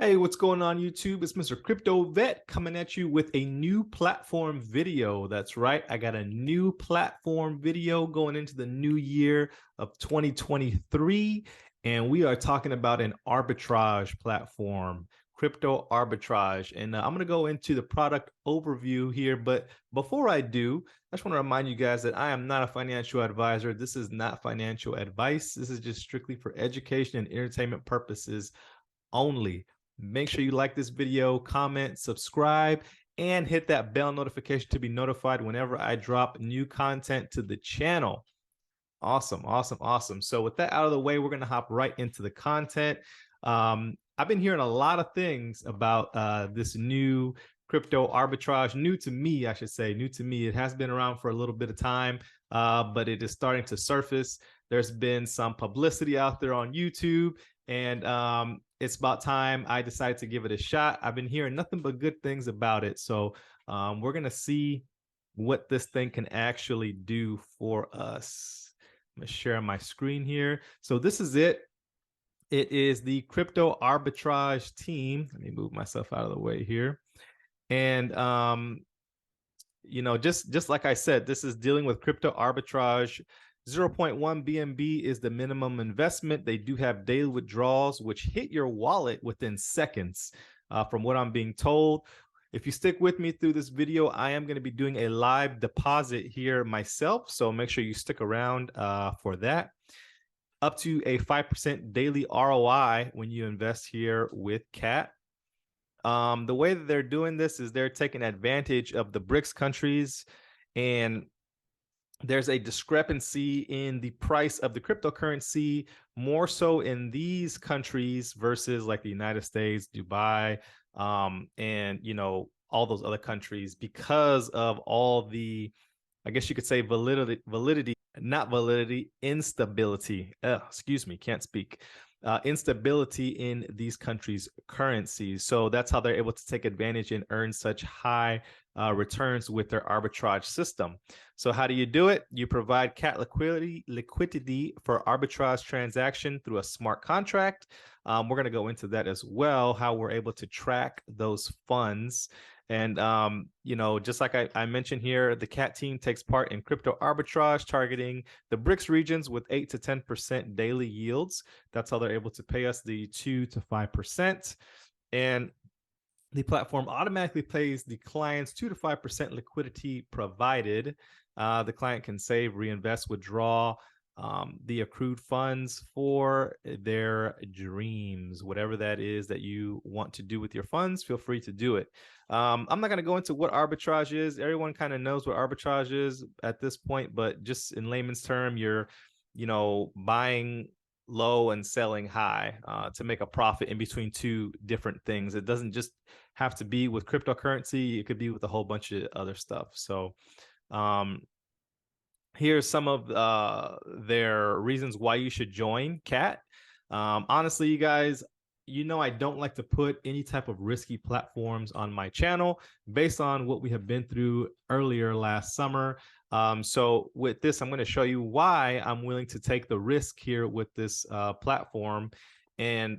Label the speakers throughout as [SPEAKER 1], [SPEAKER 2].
[SPEAKER 1] Hey, what's going on YouTube? It's Mr. Crypto Vet coming at you with a new platform video. That's right. I got a new platform video going into the new year of 2023. And we are talking about an arbitrage platform, crypto arbitrage. And I'm going to go into the product overview here. But before I do, I just want to remind you guys that I am not a financial advisor. This is not financial advice. This is just strictly for education and entertainment purposes only. Make sure you like this video, comment, subscribe, and hit that bell notification to be notified whenever I drop new content to the channel. Awesome, awesome, awesome. So with that out of the way, we're going to hop right into the content. I've been hearing a lot of things about this new crypto arbitrage. New to me, I should say, new to me. It has been around for a little bit of time, but it is starting to surface. There's been some publicity out there on YouTube, and it's about time I decided to give it a shot. I've been hearing nothing but good things about it. So we're going to see what this thing can actually do for us. I'm going to share my screen here. So this is it. It is the crypto arbitrage team. Let me move myself out of the way here. And, you know, just like I said, this is dealing with crypto arbitrage. 0.1 BNB is the minimum investment. They do have daily withdrawals, which hit your wallet within seconds, from what I'm being told. If you stick with me through this video, I am going to be doing a live deposit here myself. So make sure you stick around for that. Up to a 5% daily ROI when you invest here with CAT. The way that they're doing this is they're taking advantage of the BRICS countries, and there's a discrepancy in the price of the cryptocurrency, more so in these countries versus like the United States, Dubai, and, you know, all those other countries, because of all the, I guess you could say instability. Excuse me, can't speak. Instability in these countries' currencies. So that's how they're able to take advantage and earn such high returns with their arbitrage system. So how do you do it? You provide CAT liquidity for arbitrage transaction through a smart contract. We're going to go into that as well, how we're able to track those funds. And, you know, just like I mentioned here, the CAT team takes part in crypto arbitrage, targeting the BRICS regions with 8 to 10% daily yields. That's how they're able to pay us the 2 to 5%. And the platform automatically pays the client's 2 to 5% liquidity provided. The client can save, reinvest, withdraw the accrued funds for their dreams. Whatever that is that you want to do with your funds, feel free to do it. I'm not going to go into what arbitrage is. Everyone kind of knows what arbitrage is at this point, but just in layman's term, you're, you know, buying low and selling high to make a profit in between two different things. It doesn't just have to be with cryptocurrency. It could be with a whole bunch of other stuff. So here's some of their reasons why you should join CAT. Honestly, you guys, you know, I don't like to put any type of risky platforms on my channel based on what we have been through earlier last summer. So with this, I'm going to show you why I'm willing to take the risk here with this platform. And,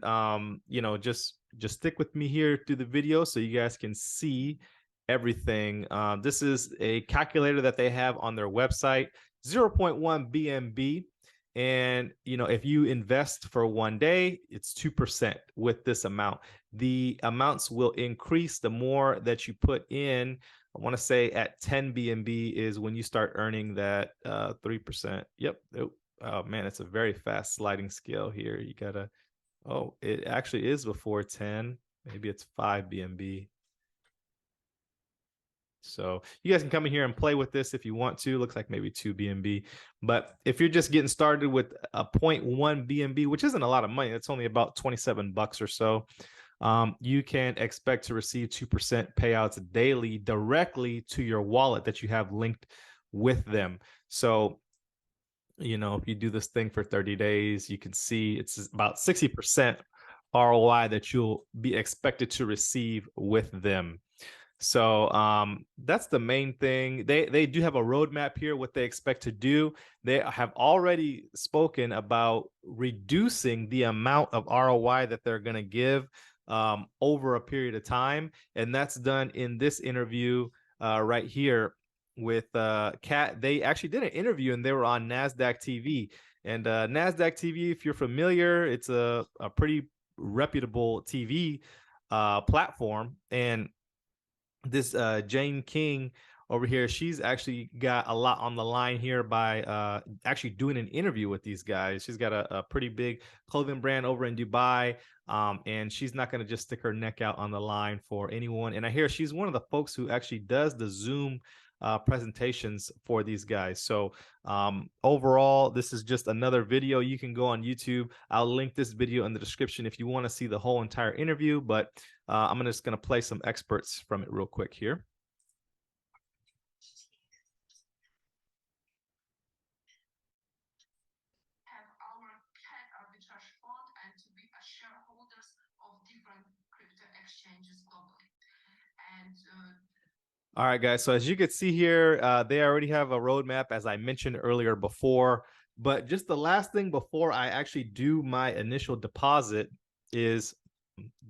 [SPEAKER 1] you know, just stick with me here through the video so you guys can see everything. This is a calculator that they have on their website, 0.1 BNB. And, you know, if you invest for 1 day, it's 2% with this amount. The amounts will increase the more that you put in. I want to say at 10 BNB is when you start earning that 3%. Yep. Oh, man, it's a very fast sliding scale here. You gotta, oh, it actually is before 10. Maybe it's 5 BNB. So you guys can come in here and play with this if you want to. Looks like maybe 2 BNB. But if you're just getting started with a 0.1 BNB, which isn't a lot of money, it's only about 27 bucks or so, you can expect to receive 2% payouts daily directly to your wallet that you have linked with them. So, you know, if you do this thing for 30 days, you can see it's about 60% ROI that you'll be expected to receive with them. So that's the main thing. They do have a roadmap here, what they expect to do. They have already spoken about reducing the amount of ROI that they're going to give over a period of time. And that's done in this interview right here with Kat. They actually did an interview and they were on NASDAQ TV. And NASDAQ TV, if you're familiar, it's a pretty reputable TV platform. And this Jane King over here, she's actually got a lot on the line here by actually doing an interview with these guys. She's got a pretty big clothing brand over in Dubai, and she's not going to just stick her neck out on the line for anyone. And I hear she's one of the folks who actually does the Zoom presentations for these guys. So overall, this is just another video. You can go on YouTube. I'll link this video in the description if you want to see the whole entire interview, but I'm just going to play some excerpts from it real quick here.
[SPEAKER 2] Have our cat arbitrage fund and to be a shareholders of different crypto exchanges globally. And
[SPEAKER 1] all right, guys. So as you can see here, they already have a roadmap, as I mentioned earlier before. But just the last thing before I actually do my initial deposit is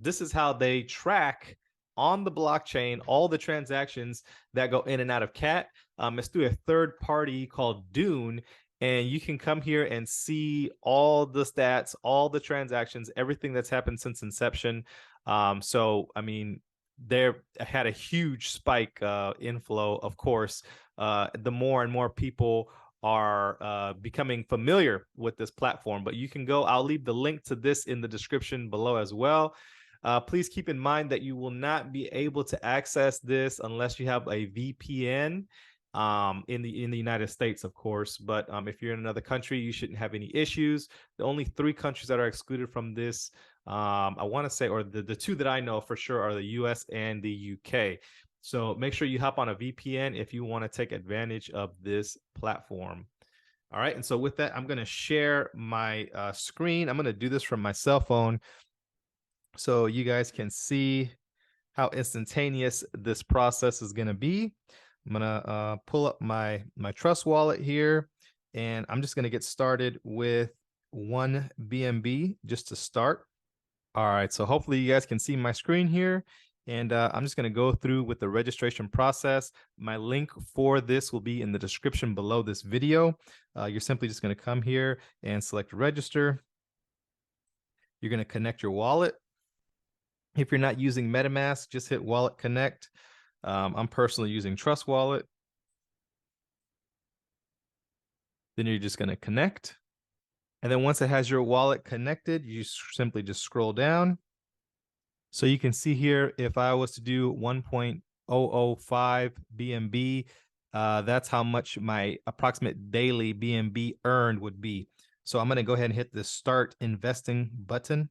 [SPEAKER 1] this is how they track on the blockchain all the transactions that go in and out of CAT. It's through a third party called Dune. And you can come here and see all the stats, all the transactions, everything that's happened since inception. So, I mean, they had a huge spike inflow, of course. The more and more people are becoming familiar with this platform, but you can go, I'll leave the link to this in the description below as well. Please keep in mind that you will not be able to access this unless you have a VPN in the United States, of course. But if you're in another country, you shouldn't have any issues. The only 3 countries that are excluded from this, I want to say, or the 2 that I know for sure, are the US and the UK. So make sure you hop on a VPN if you want to take advantage of this platform. All right. And so with that, I'm going to share my screen. I'm going to do this from my cell phone so you guys can see how instantaneous this process is going to be. I'm going to pull up my Trust wallet here, and I'm just going to get started with 1 BNB just to start. All right, so hopefully you guys can see my screen here, and I'm just going to go through with the registration process. My link for this will be in the description below this video. You're simply just going to come here and select register. You're going to connect your wallet. If you're not using MetaMask, just hit wallet connect. I'm personally using Trust Wallet. Then you're just going to connect. And then once it has your wallet connected, you simply just scroll down. So you can see here, if I was to do 1.005 BNB, that's how much my approximate daily BNB earned would be. So I'm going to go ahead and hit the start investing button.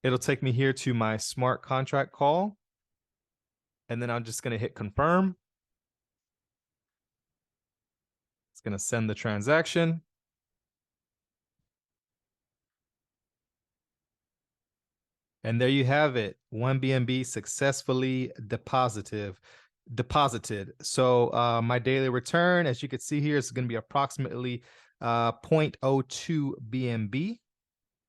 [SPEAKER 1] It'll take me here to my smart contract call. And then I'm just going to hit confirm. It's going to send the transaction. And there you have it. 1 BNB successfully deposited. So my daily return, as you can see here, is going to be approximately 0.02 BNB.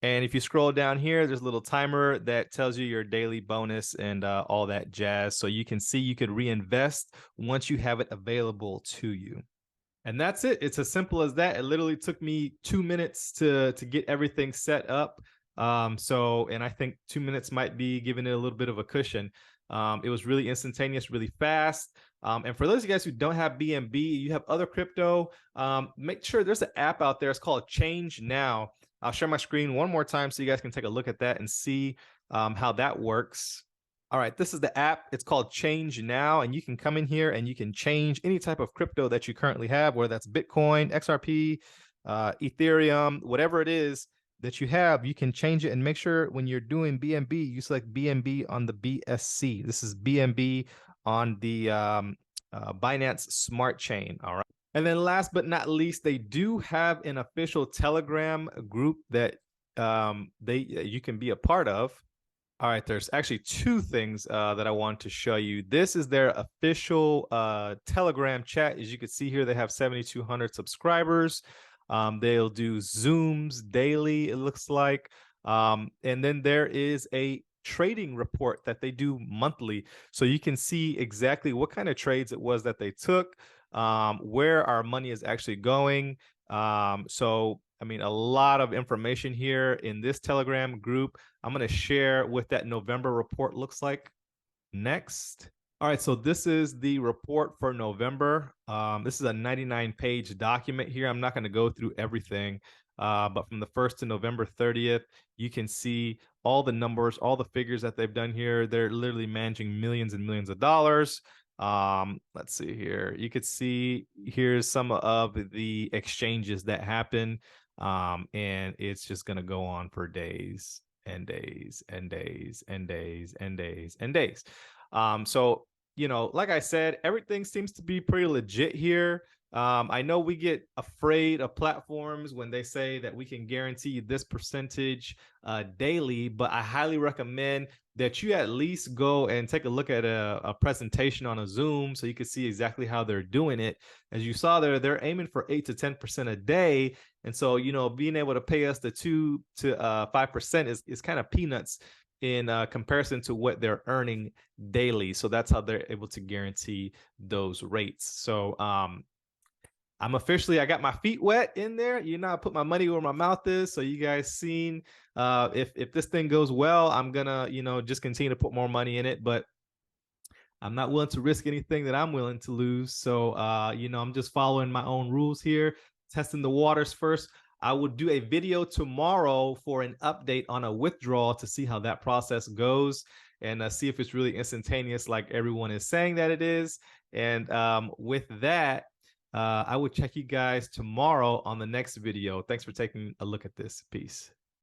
[SPEAKER 1] And if you scroll down here, there's a little timer that tells you your daily bonus and all that jazz. So you can see you could reinvest once you have it available to you. And that's it. It's as simple as that. It literally took me 2 minutes to get everything set up. And I think 2 minutes might be giving it a little bit of a cushion. It was really instantaneous, really fast. And for those of you guys who don't have BNB, you have other crypto, make sure there's an app out there. It's called Change Now. I'll share my screen one more time so you guys can take a look at that and see how that works. All right, this is the app. It's called Change Now, and you can come in here and you can change any type of crypto that you currently have, whether that's Bitcoin, XRP, Ethereum, whatever it is that you have, you can change it and make sure when you're doing BNB, you select BNB on the BSC. This is BNB on the Binance Smart Chain. All right. And then last but not least, they do have an official Telegram group that you can be a part of. All right, there's actually 2 things that I want to show you. This is their official Telegram chat. As you can see here, they have 7,200 subscribers. They'll do Zooms daily, it looks like. And then there is a trading report that they do monthly. So you can see exactly what kind of trades it was that they took, where our money is actually going. So, I mean, a lot of information here in this Telegram group. I'm going to share what that November report looks like next. All right, so this is the report for November. This is a 99-page document here. I'm not going to go through everything, but from the 1st to November 30th, you can see all the numbers, all the figures that they've done here. They're literally managing millions and millions of dollars. Let's see here. You could see here's some of the exchanges that happen, and it's just going to go on for days and days and days and days and days and days. So, you know, like I said, everything seems to be pretty legit here. I know we get afraid of platforms when they say that we can guarantee this percentage daily, but I highly recommend that you at least go and take a look at a presentation on a Zoom so you can see exactly how they're doing it. As you saw there, they're aiming for 8 to 10% a day. And so, you know, being able to pay us the 2 to 5% is kind of peanuts in comparison to what they're earning daily. So that's how they're able to guarantee those rates. So I'm officially, I got my feet wet in there. You know, I put my money where my mouth is. So you guys seen, if this thing goes well, I'm gonna, you know, just continue to put more money in it. But I'm not willing to risk anything that I'm willing to lose. So, you know, I'm just following my own rules here, testing the waters first. I will do a video tomorrow for an update on a withdrawal to see how that process goes and see if it's really instantaneous like everyone is saying that it is. And with that, I will check you guys tomorrow on the next video. Thanks for taking a look at this. Peace.